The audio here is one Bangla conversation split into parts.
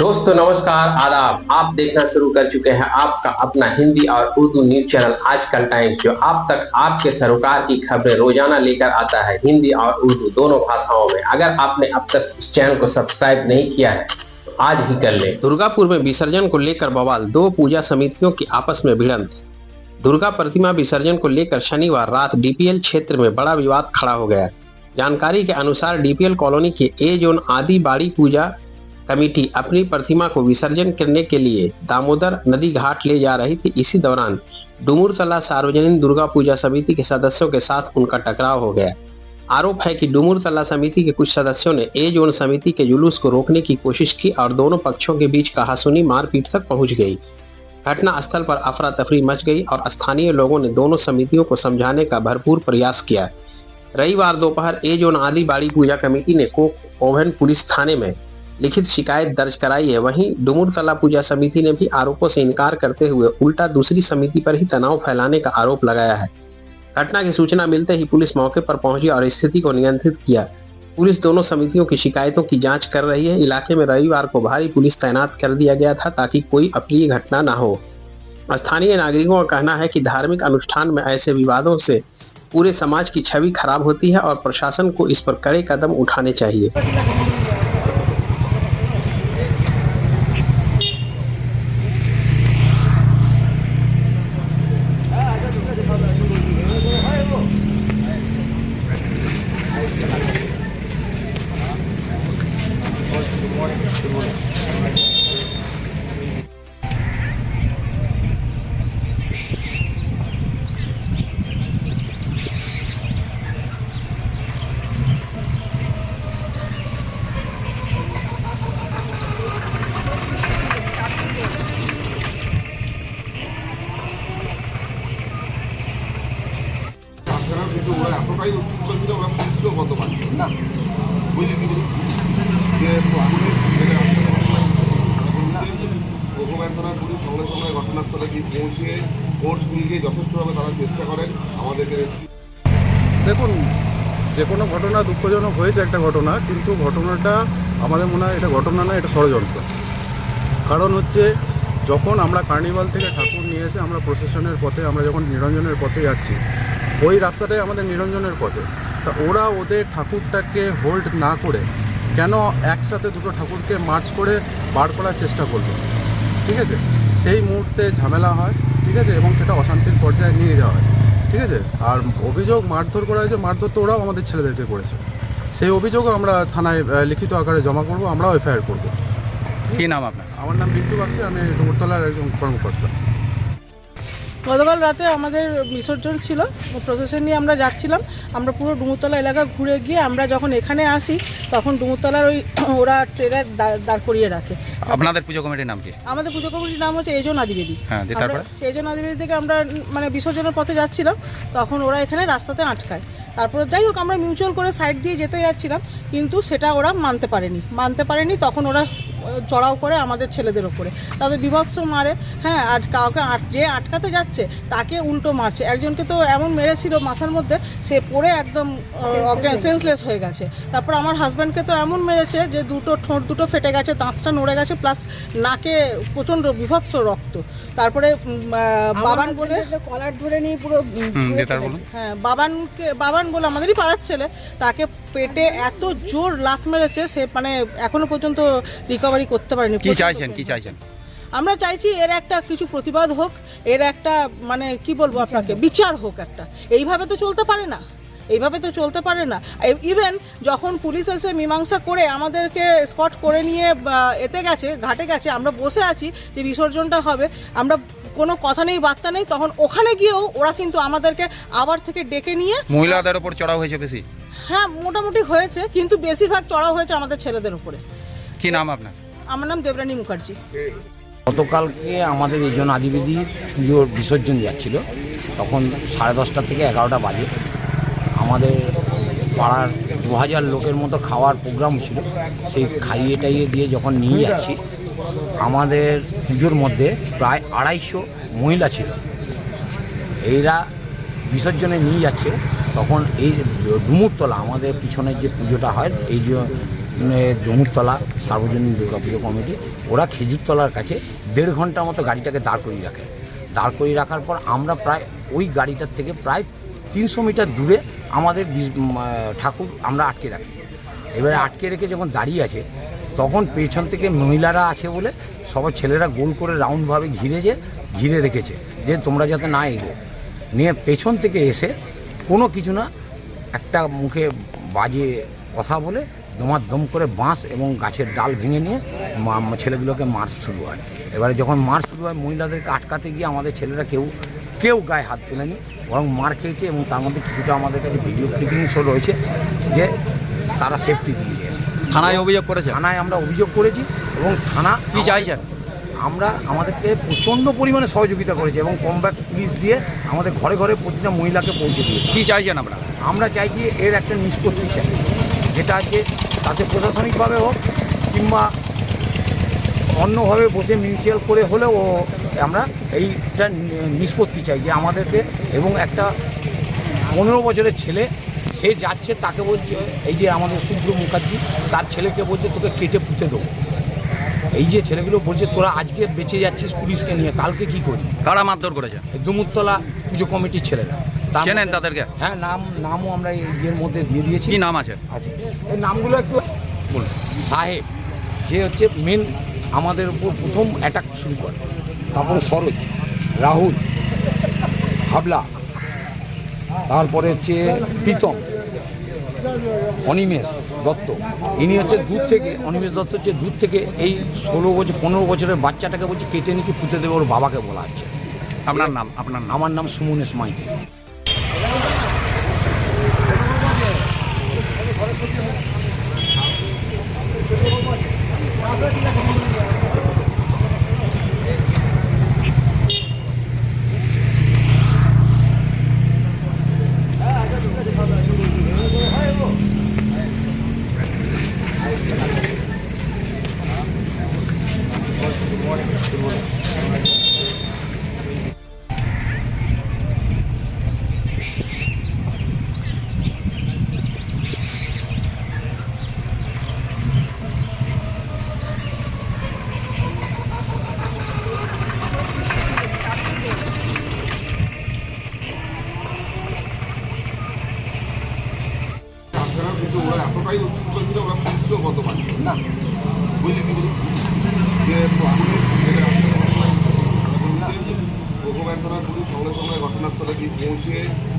दोस्तों नमस्कार आदाब। आप देखना शुरू कर चुके हैं आपका अपना हिंदी और उर्दू न्यूज चैनल आजकल टाइम्स, जो आप तक आपके सरोकार की खबरें रोजाना लेकर आता है हिंदी और उर्दू दोनों भाषाओं में। अगर आपने अब तक इस चैनल को सब्सक्राइब नहीं किया है तो आज ही कर लें। दुर्गापुर में विसर्जन को लेकर बवाल, दो पूजा समितियों की आपस में भिड़ंत। दुर्गा प्रतिमा विसर्जन को लेकर शनिवार रात डीपीएल क्षेत्र में बड़ा विवाद खड़ा हो गया। जानकारी के अनुसार डीपीएल कॉलोनी के ए जोन आदि बाड़ी पूजा कमेटी अपनी प्रतिमा को विसर्जन करने के लिए दामोदर नदी घाट ले जा रही थी। इसी दौरान डुमुरतला सार्वजनिक दुर्गा पूजा समिति के सदस्यों के साथ उनका टकराव हो गया। आरोप है कि डुमुरतला समिति के कुछ सदस्यों ने ए जोन समिति के जुलूस को रोकने की कोशिश की और दोनों पक्षों के बीच कहासुनी मारपीट तक पहुंच गई। घटना स्थल पर अफरा तफरी मच गई और स्थानीय लोगों ने दोनों समितियों को समझाने का भरपूर प्रयास किया। रविवार दोपहर ए जोन आदि बाड़ी पूजा कमेटी ने कोक ओवन पुलिस थाने में लिखित शिकायत दर्ज कराई है। वहीं डुमुरतला पूजा समिति ने भी आरोपों से इनकार करते हुए उल्टा दूसरी समिति पर ही तनाव फैलाने का आरोप लगाया है। घटना की सूचना मिलते ही पुलिस मौके पर पहुंची और स्थिति को नियंत्रित किया। पुलिस दोनों समितियों की शिकायतों की जांच कर रही है। इलाके में रविवार को भारी पुलिस तैनात कर दिया गया था ताकि कोई अप्रिय घटना न हो। स्थानीय नागरिकों का कहना है कि धार्मिक अनुष्ठान में ऐसे विवादों से पूरे समाज की छवि खराब होती है और प्रशासन को इस पर कड़े कदम उठाने चाहिए। কিন্তু ওরা এতটাই উত্তেজিত ওরা পুলিশকেও বন্ধ পাচ্ছে না, বুঝলি কি বলি যে ভগবান থানার পুলিশ সঙ্গে সঙ্গে ঘটনাস্থলে গিয়ে পৌঁছে কোর্ট নিয়ে গিয়ে যথেষ্টভাবে তারা চেষ্টা করেন আমাদেরকে। দেখুন, যে কোনো ঘটনা দুঃখজনক হয়েছে একটা ঘটনা, কিন্তু ঘটনাটা আমাদের মনে হয় এটা ঘটনা না, এটা ষড়যন্ত্র। কারণ হচ্ছে যখন আমরা কার্নিভাল থেকে ঠাকুর নিয়ে এসে আমরা প্রসেশনের পথে, আমরা যখন নিরঞ্জনের পথে যাচ্ছি, ওই রাস্তাটাই আমাদের নিরঞ্জনের পথে, তা ওরা ওদের ঠাকুরটাকে হোল্ড না করে কেন একসাথে দুটো ঠাকুরকে মার্চ করে বার করার চেষ্টা করলো? ঠিক আছে, সেই মুহূর্তে ঝামেলা হয়, ঠিক আছে, এবং সেটা অশান্তির পর্যায়ে নিয়ে যাওয়া হয়, ঠিক আছে। আর অভিযোগ মারধর করা হয়েছে, মারধর তো ওরাও আমাদের ছেলেদেরকে করেছে। সেই অভিযোগও আমরা থানায় লিখিত আকারে জমা করব, আমরাও এফআইআর করব। কী নাম আপনার? আমার নাম বিট্টু বাগচি, আমি ডুমুরতলার একজন কর্মকর্তা। গতকাল রাতে আমাদের বিসর্জন ছিল, প্রসেশন নিয়ে আমরা যাচ্ছিলাম। আমরা পুরো ডুমুরতলা এলাকা ঘুরে গিয়ে আমরা যখন এখানে আসি তখন ডুমুরতলার ওরা ট্রেলার দাঁড় করিয়ে রাখে। আপনাদের পুজো কমিটির নাম কি? আমাদের পুজো কমিটির নাম হচ্ছে এজন আদিবেদী। হ্যাঁ, তারপরে এজন আদিবেদী থেকে আমরা বিসর্জনের পথে যাচ্ছিলাম, তখন ওরা এখানে রাস্তাতে আটকায়। তারপরে যাই হোক আমরা মিউচুয়াল করে সাইড দিয়ে যেতে যাচ্ছিলাম, কিন্তু সেটা ওরা মানতে পারেনি। তখন ওরা চড়াও করে আমাদের ছেলেদের ওপরে, তাদের বিভৎস মারে। হ্যাঁ, আর কাউকে যে আটকাতে যাচ্ছে তাকে উল্টো মারছে। একজনকে তো এমন মেরেছিল মাথার মধ্যে, সে পড়ে একদম সেন্সলেস হয়ে গেছে। তারপর আমার হাজব্যান্ডকে তো এমন মেরেছে যে ঠোঁট দুটো ফেটে গেছে, দাঁতটা নড়ে গেছে, প্লাস নাকে প্রচণ্ড বিভৎস রক্ত। তারপরে বাবান বলে কলার ধরে নিয়ে পুরো, হ্যাঁ বাবান বলে আমাদেরই পাড়ার ছেলে, তাকে পেটে এত জোর লাথ মেরেছে, সে এখনো পর্যন্ত রিকভারি করতে পারেনি। কি চাইছেন? আমরা চাইছি এর একটা কিছু প্রতিবাদ হোক, এর একটা কি বলবো আপনাকে, বিচার হোক একটা। এইভাবে তো চলতে পারে না। ইভেন যখন পুলিশ এসে মীমাংসা করে আমাদেরকে স্পট করে নিয়ে ঘাটে গেছে, আমরা বসে আছি যে বিসর্জনটা হবে, আমরা কোনো কথা নেই বার্তা নেই, তখন ওখানে গিয়েও ওরা কিন্তু আমাদেরকে আবার থেকে ডেকে নিয়ে মহিলাদের উপর চড়াও হয়েছে বেশি। হ্যাঁ, মোটামুটি হয়েছে, কিন্তু বেশিরভাগ চড়াও হয়েছে আমাদের ছেলেদের উপরে। কি নাম আপনার? আমার নাম দেবরানী মুখার্জি। গতকালকে আমাদের এইজন আদিবেদী পুজোর বিসর্জন যাচ্ছিল, তখন 10:30 থেকে 11টা বাজে। আমাদের পাড়ার 2000 লোকের মতো খাওয়ার প্রোগ্রাম ছিল। সেই খাইয়ে টাইয়ে দিয়ে যখন নিয়ে যাচ্ছি, আমাদের পুজোর মধ্যে প্রায় 250 মহিলা ছিল। এইরা বিসর্জনে নিয়ে যাচ্ছে, তখন এই ডুমুরতলা আমাদের পিছনের যে পুজোটা হয়, এই যে জমুরতলা সার্বজনীন দুর্গাপুজো কমিটি, ওরা খেজুরতলার কাছে 1.5 ঘন্টার মতো গাড়িটাকে দাঁড় করিয়ে রাখে। দাঁড় করিয়ে রাখার পর আমরা প্রায় ওই গাড়িটার থেকে প্রায় 300 মিটার দূরে আমাদের ঠাকুর আমরা আটকে রাখি। এবারে আটকে রেখে যখন দাঁড়িয়ে আছে তখন পেছন থেকে মহিলারা আছে বলে সবার ছেলেরা গোল করে রাউন্ডভাবে ঘিরে রেখেছে যে তোমরা যাতে না এগো। নিয়ে পেছন থেকে এসে কোনো কিছু না একটা মুখে বাজে কথা বলে দম করে বাঁশ এবং গাছের ডাল ভেঙে নিয়ে ছেলেগুলোকে মার শুরু হয়। এবারে যখন মার শুরু হয় মহিলাদেরকে আটকাতে গিয়ে আমাদের ছেলেরা কেউ গায়ে হাত তোলেনি, বরং মার খেয়েছে এবং তার মধ্যে কিছুটা আমাদের কাছে ভিডিও ক্লিপিংসও রয়েছে যে তারা সেফটি দিয়ে গেছে। থানায় অভিযোগ করেছে? থানায় আমরা অভিযোগ করেছি এবং থানা কি চাইছেন? আমাদেরকে প্রচণ্ড পরিমাণে সহযোগিতা করেছে এবং কমব্যাক পুলিশ দিয়ে আমাদের ঘরে ঘরে প্রতিটা মহিলাকে পৌঁছে দিয়েছে। কি চাইছেন আমরা? আমরা চাইছি এর একটা নিষ্পত্তি চাই, যেটা আছে তাতে প্রশাসনিকভাবে হোক কিংবা অন্যভাবে বসে মিউচুয়াল করে হলেও আমরা এইটা নিষ্পত্তি চাই যে আমাদেরকে। এবং একটা 15 বছরের ছেলে সে যাচ্ছে, তাকে বলছে এই যে আমাদের শুভ্র মুখার্জি তার ছেলেকে বলছে তোকে কেটে পুঁতে দেবো। এই যে ছেলেগুলো বলছে তোরা আজকে বেঁচে যাচ্ছিস পুলিশকে নিয়ে, কালকে কি করবি? কারা মারধর করেছে? ডুমুরতলা পুজো কমিটির ছেলেরা। চেনেন তাদেরকে? হ্যাঁ, নামও আমরা এর মধ্যে দিয়ে দিয়েছি। কি নাম আছে? এই নামগুলো একটু বলুন। সাহেব, যে হচ্ছে মেন আমাদের উপর প্রথম অ্যাটাক শুরু করে, তারপরে সরোজ, রাহুল, হাবলা, তারপরে হচ্ছে প্রীতম, অনিমেষ দত্ত। ইনি হচ্ছে অনিমেষ দত্ত হচ্ছে দূর থেকে এই 15 বছরের বাচ্চাটাকে বলছে কেটে নাকি পুঁতে দেবে ওর বাবাকে বলা হচ্ছে। আপনার নাম? আমার নাম সুমনেশ মাইতি। কিন্তু ওরা এতটাই উত্তেজিত ছিল, ওরা পুলিশকেও বলতে পারছিল না, বুঝলি কি বলি যে ভোগবান থানার পুলিশ সঙ্গে সঙ্গে ঘটনাস্থলে গিয়ে পৌঁছে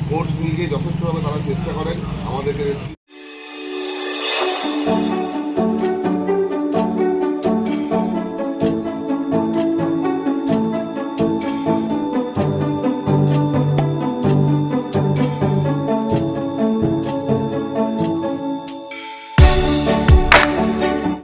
কোর্ট নিয়ে গিয়ে যথেষ্টভাবে তারা চেষ্টা করেন আমাদেরকে